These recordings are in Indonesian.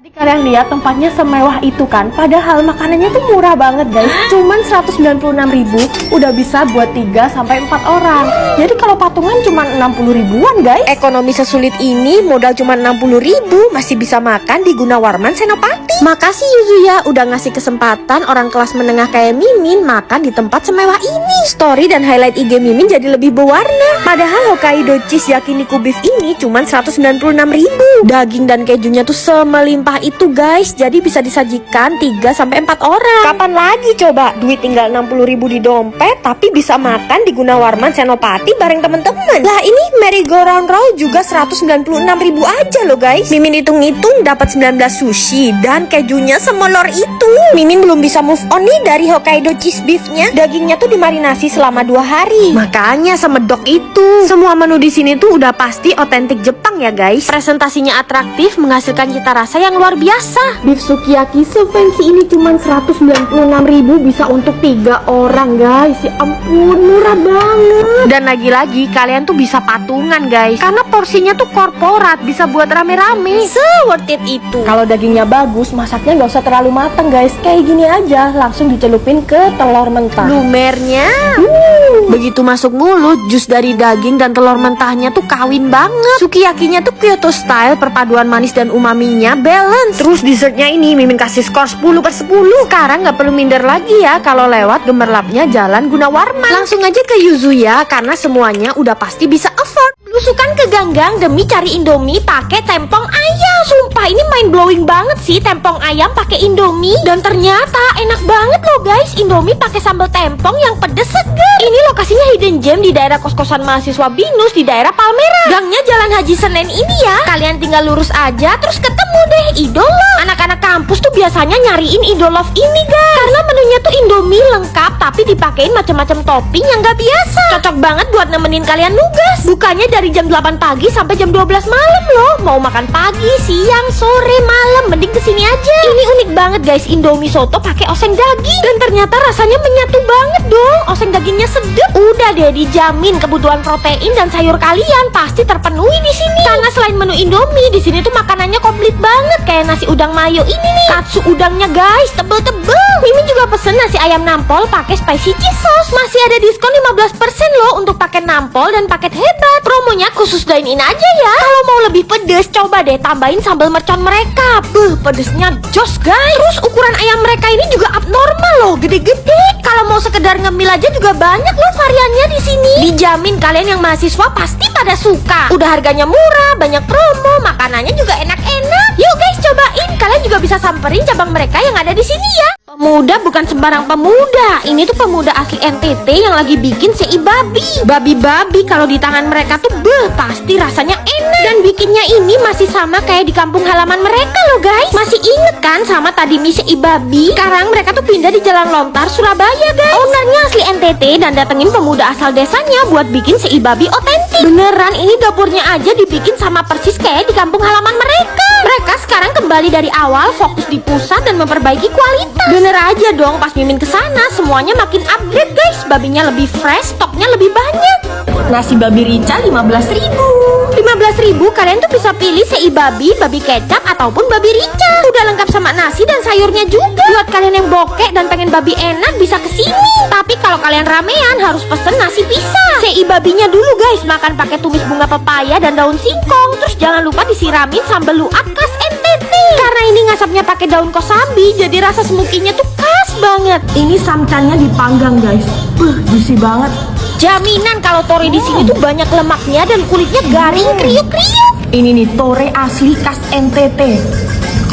Tadi kalian lihat tempatnya semewah itu kan, padahal makanannya tuh murah banget guys. Cuman 196.000 udah bisa buat 3-4 orang. Jadi kalau patungan cuma 60 ribuan guys. Ekonomi sesulit ini modal cuma 60.000 masih bisa makan di Gunawarman Senopati. Makasih Yuzuya udah ngasih kesempatan orang kelas menengah kayak Mimin makan di tempat semewah ini. Story dan highlight IG Mimin jadi lebih berwarna. Padahal Hokkaido Cheese Yakiniku Beef ini cuma 196.000. Daging dan kejunya tuh semelimpah itu guys, jadi bisa disajikan 3-4 orang. Kapan lagi coba duit tinggal 60.000 di dompet tapi bisa makan di Gunawarman Senopati bareng temen-temen. Lah ini merry-go-round roll juga 196.000 aja loh guys. Mimin hitung-hitung dapat 19 sushi dan kejunya semolor itu. Mimin belum bisa move on nih dari Hokkaido cheese beefnya. Dagingnya tuh dimarinasi selama 2 hari. Makanya semedok itu. Semua menu di sini tuh udah pasti otentik Jepang ya guys. Presentasinya atraktif, menghasilkan cita rasa yang luar biasa. Beef sukiyaki sefancy ini cuma 196.000 bisa untuk 3 orang guys. Ya ampun, murah banget. Dan lagi-lagi kalian tuh bisa patungan guys, karena porsinya tuh korporat, bisa buat rame-rame. Worth it itu. Kalau dagingnya bagus, masaknya nggak usah terlalu mateng guys. Kayak gini aja, langsung dicelupin ke telur mentah. Lumernya begitu masuk mulut, jus dari daging dan telur mentahnya tuh kawin banget. Sukiyakinya tuh Kyoto style, perpaduan manis dan umaminya balance. Terus dessertnya ini Mimin kasih skor 10/10. Sekarang nggak perlu minder lagi ya kalau lewat gemerlapnya Jalan Gunawarman. Langsung aja ke Yuzuya karena semuanya udah pasti bisa afford. Belusukan ke ganggang demi cari Indomie pakai tempong ayam. Sumpah ini mind blowing banget sih, tempong ayam pakai Indomie. Dan ternyata enak banget loh guys, Indomie pakai sambal tempong yang pedes seger. Ini lokasinya hidden gem di daerah kos-kosan mahasiswa Binus di daerah Palmera. Gangnya Jalan Haji Senen ini ya. Kalian tinggal lurus aja terus ketemu deh Idolove. Anak-anak kampus tuh biasanya nyariin Idolove ini guys, karena menunya tuh Indomie lengkap tapi dipakein macam-macam topping yang gak biasa. Cocok banget buat nemenin kalian nugas. Bukanya dari jam 8 pagi sampai jam 12 malam loh. Mau makan pagi, siang, sore, malam, mending kesini aja. Ini unik banget guys, Indomie soto pakai oseng daging. Dan ternyata rasanya menyatu banget dong. Oseng dagingnya sedap. Udah deh, dijamin kebutuhan protein dan sayur kalian pasti terpenuhi di sini. Karena selain menu Indomie, di sini tuh makanannya komplit banget. Kayak nasi udang mayo ini nih. Katsu udangnya guys, tebel-tebel. Mimin juga pesen nasi ayam nampol pakai spicy cheese sauce. Masih ada diskon 15% loh untuk paket nampol dan paket hebat. Promonya khusus dine-in aja ya. Kalau mau lebih pedes, coba deh tambahin sambal mercon mereka. Pedesnya jos guys. Terus ukuran ayam mereka ini juga abnormal loh, gede-gede. Kalau mau sekedar ngemil aja juga banyak loh variannya di sini. Dijamin kalian yang mahasiswa pasti pada suka. Udah harganya murah, banyak promo, makanannya juga enak-enak. Yuk guys cobain. Kalian juga bisa samperin cabang mereka yang ada di sini ya. Pemuda bukan sembarang pemuda. Ini tuh pemuda asli NTT yang lagi bikin sei babi. Babi-babi kalau di tangan mereka tuh pasti rasanya enak. Dan bikinnya ini masih sama kayak di kampung halaman mereka loh guys. Masih inget kan sama tadi mie sei babi? Sekarang mereka tuh pindah di Jalan Lontar, Surabaya guys. Ownernya asli NTT dan datengin pemuda asal desanya buat bikin sei babi otentik. Beneran ini dapurnya aja dibikin sama persis kayak di kampung halaman mereka. Mereka sekarang kembali dari awal, fokus di pusat dan memperbaiki kualitas. Bener aja dong, pas Mimin kesana semuanya makin upgrade guys. Babinya lebih fresh, stoknya lebih banyak. Nasi babi rica 15.000. 15.000 kalian tuh bisa pilih sei babi, babi kecap ataupun babi rica. Udah lengkap sama nasi dan sayurnya juga. Buat kalian yang bokek dan pengen babi enak bisa kesini. Tapi kalau kalian ramean harus pesen nasi pisang. Sei babinya dulu guys, makan pakai tumis bunga pepaya dan daun singkong. Terus jangan lupa disiramin sambal luak khas NTT. Karena ini ngasapnya pakai daun kosambi, jadi rasa smokinya tuh khas banget. Ini samcannya dipanggang guys. Juicy banget. Jaminan kalau tore di sini tuh banyak lemaknya dan kulitnya garing kriuk-kriuk. Ini nih tore asli khas NTT.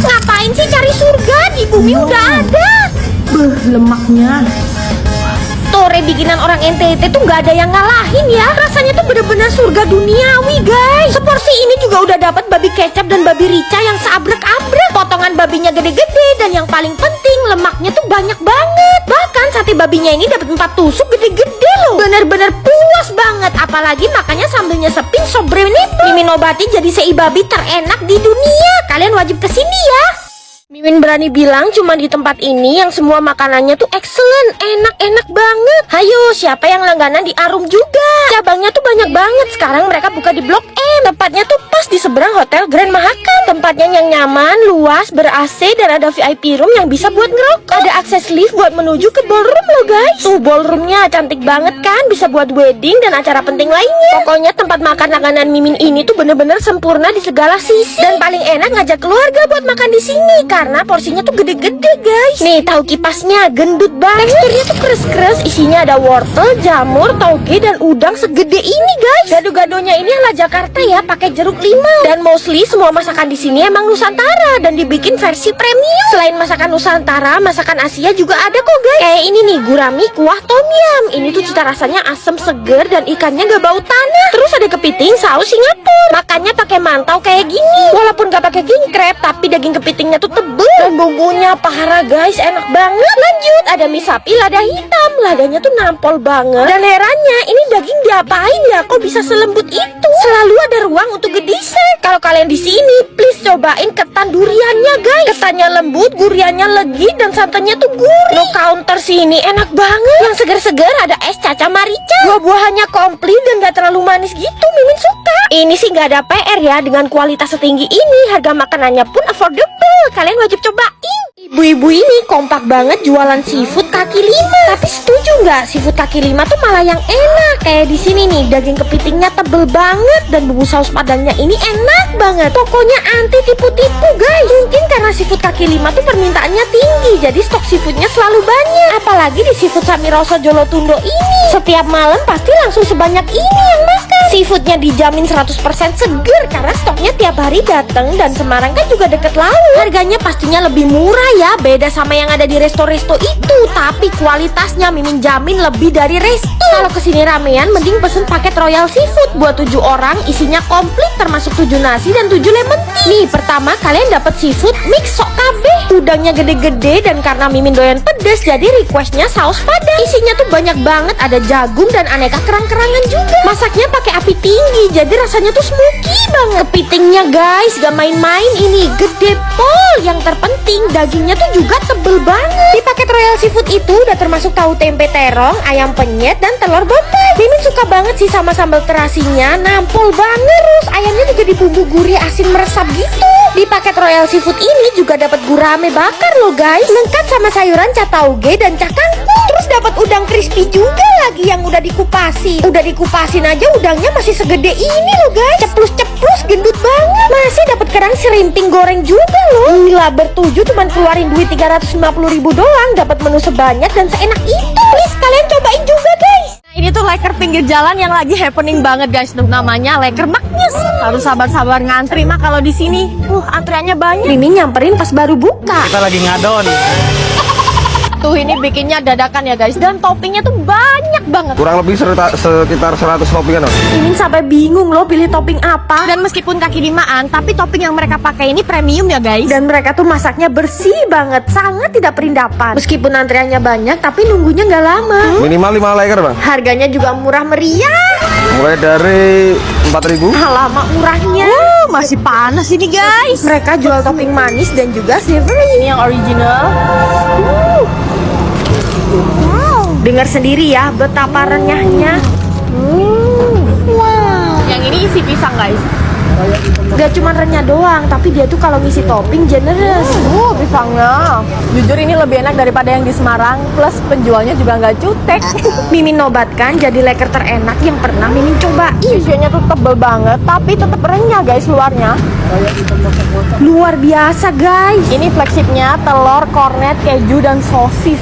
Ngapain sih cari surga? Di bumi udah ada. Lemaknya. Tore bikinan orang NTT tuh nggak ada yang ngalahin ya. Rasanya tuh bener-bener surga duniawi guys. Seporsi ini juga udah dapat babi kecap dan babi rica yang seabrek-abrek. Potongan babinya gede-gede dan yang paling penting lemaknya tuh banyak banget. Bahkan sate babinya ini dapat 4 tusuk gede-gede loh. Bener-bener puas banget. Apalagi makannya sambilnya sepin sobre nih. Mimin obatin jadi sei babi terenak di dunia. Kalian wajib kesini ya. Mimin berani bilang cuma di tempat ini yang semua makanannya tuh excellent, enak-enak banget. Hayo, siapa yang langganan di Arum juga? Cabangnya tuh banyak banget. Sekarang mereka buka di Blok M. Tempatnya tuh pas di seberang Hotel Grand Mahakam. Tempatnya yang nyaman, luas, ber-AC dan ada VIP room yang bisa buat ngerokok. Ada akses lift buat menuju ke ballroom loh guys. Tuh ballroomnya cantik banget kan, bisa buat wedding dan acara penting lainnya. Pokoknya tempat makan langganan Mimin ini tuh bener-bener sempurna di segala sisi. Dan paling enak ngajak keluarga buat makan di sini karena porsinya tuh gede-gede guys. Nih tahu kipasnya gendut banget. Teksturnya tuh keres-keres, isinya ada wortel, jamur, toge dan udang segede ini guys. Gado-gadonya ini ala Jakarta ya, pakai jeruk limau. Dan mostly semua masakan di sini emang Nusantara dan dibikin versi premium. Selain masakan Nusantara, masakan Asia juga ada kok guys. Kayak ini nih, gurami kuah tom yum. Ini tuh cita rasanya asem seger dan ikannya gak bau tanah. Terus ada kepiting saus Singapura. Makannya pakai mantau kayak gini. Walaupun gak pakai king crab, tapi daging kepitingnya tuh tebel dan bumbunya parah guys, enak banget. Lanjut, ada mie sapi lada hitam. Ladanya tuh nampol banget. Dan herannya, ini daging diapain ya? Kok bisa selembut itu? Selalu ada ruang untuk gedesert. Kalau kalian di sini, please cobain ketan duriannya guys. Ketannya lembut, guriannya legit dan santannya tuh gurih. No counter sini, enak banget. Yang seger-seger ada es caca marica. Buah-buahannya komplit dan gak terlalu manis gitu. Mimin suka. Ini sih gak ada PR ya, dengan kualitas setinggi ini, harga makanannya pun affordable. Kalian wajib cobain. Ibu-ibu ini kompak banget jualan seafood kaki lima. Tapi setuju nggak, seafood kaki lima tuh malah yang enak. Kayak di sini nih, daging kepitingnya tebel banget dan bumbu saus padangnya ini enak banget. Tokonya anti tipu-tipu guys. Mungkin karena seafood kaki lima tuh permintaannya tinggi, jadi stok seafoodnya selalu banyak. Apalagi di seafood Samiroso Jolotundo ini, setiap malam pasti langsung sebanyak ini yang makan. Seafoodnya dijamin 100% seger karena stoknya tiap hari dateng. Dan Semarang kan juga deket laut. Harganya pastinya lebih murah ya, beda sama yang ada di resto-resto itu. Tapi kualitasnya Mimin jamin lebih dari resto. Kalau kesini ramean, mending pesen paket Royal Seafood buat 7 orang, isinya komplit termasuk 7 nasi dan 7 lemon tea. Nih, pertama kalian dapat seafood mix sok kabeh. Udangnya gede-gede dan karena Mimin doyan pedes, jadi requestnya saus padang. Isinya tuh banyak banget, ada jagung dan aneka kerang-kerangan juga. Masaknya pakai api tinggi, jadi rasanya tuh smoky banget. Kepitingnya guys, gak main-main ini, gede pol. Yang terpenting, dagingnya tuh juga tebel banget. Di paket Royal Seafood itu udah termasuk tahu tempe terong, ayam penyet, dan telur bombay. Mimin suka banget sih sama sambal terasinya, nampol banget. Terus ayamnya juga dibumbu gurih asin meresap gitu. Di paket Royal Seafood ini juga dapat gurame bakar loh guys, lengkap sama sayuran catauge dan cakangkung. Terus dapat udang crispy juga lagi yang udah dikupasi. Udah dikupasin aja udangnya masih segede ini loh guys. Ceplus-ceplus gendut banget. Masih dapat kerang serimping goreng juga loh. Gila, bertujuh cuman keluarin duit 350.000 doang, dapat menu sebanyak dan seenak itu. Please kalian cobain juga guys. Ini tuh leker pinggir jalan yang lagi happening banget guys. Namanya leker Magnes. Harus sabar-sabar ngantri mah kalau di sini. Antriannya banyak. Mimin nyamperin pas baru buka. Kita lagi ngadon. Tuh ini bikinnya dadakan ya guys. Dan toppingnya tuh banyak banget. Kurang lebih sekitar 100 toppingan. Mimin sampai bingung loh pilih topping apa. Dan meskipun kaki limaan, tapi topping yang mereka pakai ini premium ya guys. Dan mereka tuh masaknya bersih banget, sangat tidak perindapan. Meskipun antriannya banyak, tapi nunggunya nggak lama. Minimal 5 leker bang. Harganya juga murah meriah. Mulai dari 4.000. Lama murahnya. Masih panas ini guys. Mereka jual topping manis dan juga savory. Ini yang original. Dengar sendiri ya betapa renyahnya. Wow. Yang ini isi pisang guys. Gak cuma renyah doang, tapi dia tuh kalau ngisi topping generous. Pisangnya. Jujur ini lebih enak daripada yang di Semarang. Plus penjualnya juga nggak cutek. Mimin nobatkan jadi leker terenak yang pernah Mimin cobain. Isinya tuh tebel banget, tapi tetap renyah guys luarnya. Luar biasa guys. Ini flagshipnya telur, kornet, keju, dan sosis.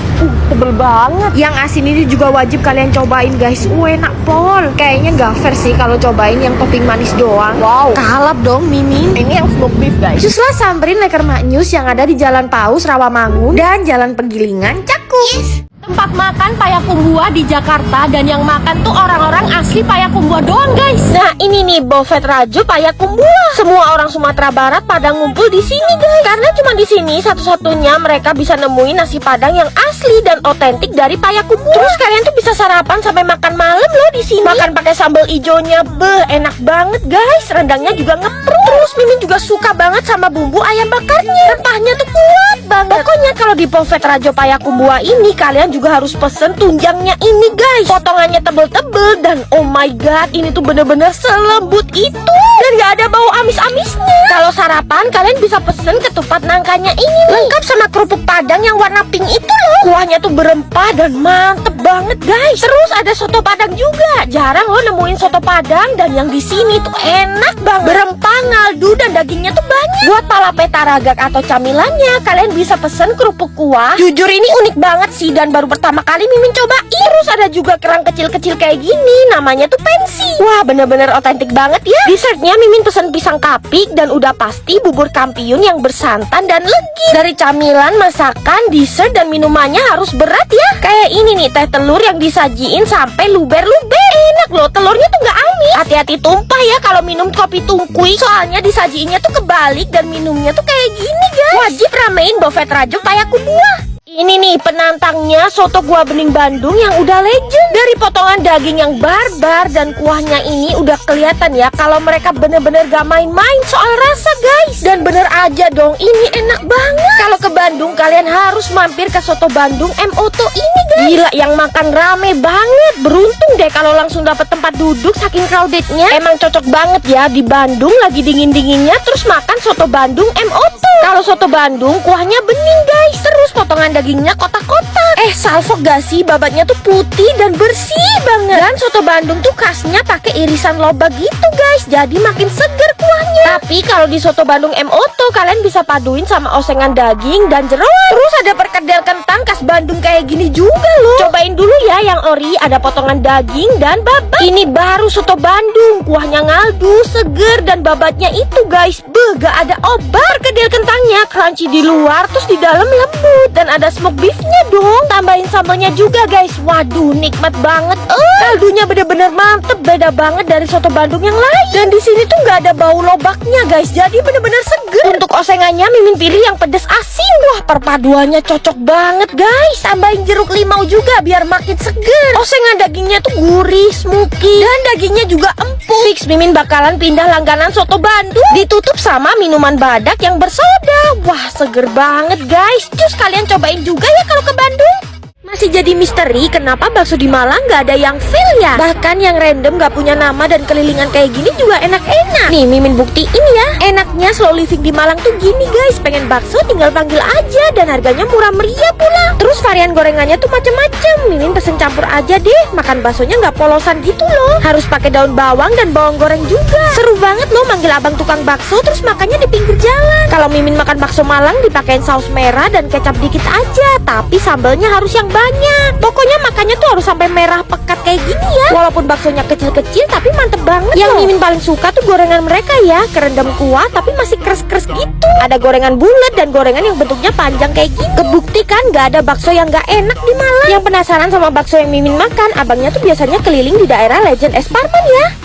Tebel banget. Yang asin ini juga wajib kalian cobain guys. Enak pol. Kayaknya gak fair sih kalau cobain yang topping manis doang. Wow. Kalap dong Mimin. Ini yang smoke beef guys. Juslah samperin leker Maknyus yang ada di Jalan Paus, Rawamangun, dan Jalan Penggilingan, Cakung. Tempat makan Payakumbuh di Jakarta, dan yang makan tuh orang-orang asli Payakumbuh doang guys. Nah ini nih Buffet Rajo Payakumbuh. Semua orang Sumatera Barat pada ngumpul di sini guys. Karena cuma di sini satu-satunya mereka bisa nemuin nasi padang yang asli dan otentik dari Payakumbuh. Terus kalian tuh bisa sarapan sampai makan malam loh di sini. Makan pakai sambal ijonya, enak banget guys. Rendangnya juga ngeprut. Terus Mimin juga suka banget sama bumbu ayam bakarnya. Rempahnya tuh kuat. Pokoknya kalau di Buffet Rajo Payakumbuh ini kalian juga harus pesen tunjangnya ini guys. Potongannya tebel-tebel dan oh my god, ini tuh bener-bener selembut itu dan gak ada bau amis-amisnya. Kalau sarapan kalian bisa pesen ketupat nangkanya ini nih, lengkap sama kerupuk Padang yang warna pink itu loh. Kuahnya tuh berempah dan mantep banget guys. Terus ada soto Padang juga. Jarang lo nemuin soto Padang dan yang di sini tuh enak banget. Berempah, ngaldu dan dagingnya tuh banyak. Buat palape taragak atau camilannya kalian bisa pesen kerupuk kuah. Jujur ini unik banget sih dan baru pertama kali Mimin cobain. Terus ada juga kerang kecil-kecil kayak gini, namanya tuh pensi. Wah, bener-bener otentik banget ya. Dessertnya Mimin pesen pisang kapik dan udah pasti bubur kampiun yang bersantan dan legit. Dari camilan, masakan, dessert dan minumannya harus berat ya. Kayak ini nih, teh telur yang disajiin sampai luber-luber. Enak loh, telurnya tuh gak amis. Hati-hati tumpah ya kalau minum kopi tungkui, soalnya disajiinnya tuh kebalik dan minumnya tuh kayak gini guys. Wajib ramein Buffet Rajo Payakumbuh. Ini nih penantangnya, soto kuah bening Bandung yang udah legend. Dari potongan daging yang barbar dan kuahnya ini udah kelihatan ya kalau mereka bener-bener gak main-main soal rasa guys. Dan bener aja dong, ini enak banget. Kalau ke Bandung kalian harus mampir ke soto Bandung Moto ini guys. Gila, yang makan rame banget. Beruntung deh kalau langsung dapat tempat duduk saking crowdednya. Emang cocok banget ya di Bandung lagi dingin-dinginnya terus makan soto Bandung Moto. Kalau soto Bandung kuahnya bening guys, terus potongan dagingnya kotak-kotak. Salfok gak sih, babatnya tuh putih dan bersih banget. Dan soto Bandung tuh khasnya pakai irisan lobak gitu guys, jadi makin seger kuahnya. Tapi kalau di soto Bandung Moto kalian bisa paduin sama osengan daging dan jeroan. Terus ada perkedel kentang khas Bandung kayak gini juga loh. Cobain dulu ya yang ori, ada potongan daging dan babat. Ini baru soto Bandung, kuahnya ngaldu, seger dan babatnya itu guys, gak ada obat. Perkedel kentangnya crunchy di luar, terus di dalam lembut dan ada smoke beefnya dong. Tambahin sambelnya juga guys. Waduh, nikmat banget. Kaldunya bener-bener mantep, beda banget dari soto Bandung yang lain. Dan di sini tuh nggak ada bau lobaknya guys, jadi bener-bener seger. Untuk osengannya Mimin pilih yang pedes asin. Wah, perpaduannya cocok banget guys. Tambahin jeruk limau juga biar makin seger. Osengan dagingnya tuh gurih, smoky, dan dagingnya juga empuk. Fix Mimin bakalan pindah langganan soto Bandung. Ditutup sama minuman badak yang bersoda. Wah, seger banget guys. Cus, kalian cobain juga ya kalau ke Bandung. Masih jadi misteri kenapa bakso di Malang gak ada yang fail ya. Bahkan yang random gak punya nama dan kelilingan kayak gini juga enak-enak. Nih Mimin buktiin ya, enaknya slow living di Malang tuh gini guys. Pengen bakso tinggal panggil aja dan harganya murah meriah pula. Terus varian gorengannya tuh macem-macem. Mimin pesen campur aja deh. Makan baksonya gak polosan gitu loh. Harus pakai daun bawang dan bawang goreng juga. Seru banget loh manggil abang tukang bakso terus makannya di pinggir jalan. Kalau Mimin makan bakso Malang dipakein saus merah dan kecap dikit aja, tapi sambelnya harus yang banyak. Pokoknya makannya tuh harus sampai merah pekat kayak gini ya. Walaupun baksonya kecil-kecil tapi mantep banget. Yang Mimin paling suka tuh gorengan mereka ya, kerendam kuah tapi masih kres-kres gitu. Ada gorengan bulat dan gorengan yang bentuknya panjang kayak gini. Kebukti kan gak ada bakso yang gak enak di Malang. Yang penasaran sama bakso yang Mimin makan, abangnya tuh biasanya keliling di daerah Legend Es Parman ya.